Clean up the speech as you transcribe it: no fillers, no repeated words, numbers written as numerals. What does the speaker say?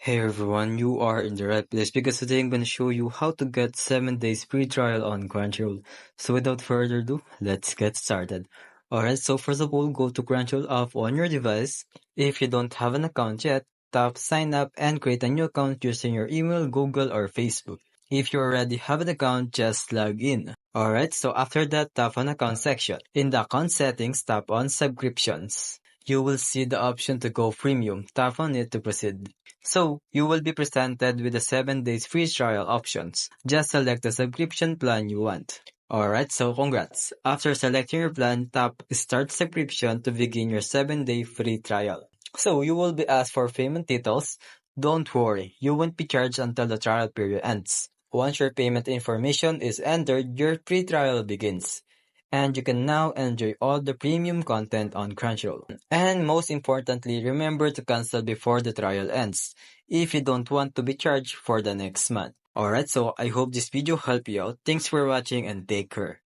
Hey everyone, you are in the right place because today I'm going to show you how to get 7 days free trial on Crunchyroll. So without further ado, let's get started. Alright, so first of all, go to Crunchyroll app on your device. If you don't have an account yet, tap sign up and create a new account using your email, Google, or Facebook. If you already have an account, just log in. Alright, so after that, tap on account section. In the account settings, tap on subscriptions. You will see the option to go premium. Tap on it to proceed. So, you will be presented with the 7 days free trial options. Just select the subscription plan you want. Alright, so congrats. After selecting your plan, tap Start Subscription to begin your 7-day free trial. So, you will be asked for payment details. Don't worry, you won't be charged until the trial period ends. Once your payment information is entered, your free trial begins. And you can now enjoy all the premium content on Crunchyroll. And most importantly, remember to cancel before the trial ends if you don't want to be charged for the next month. Alright, so I hope this video helped you out. Thanks for watching and take care.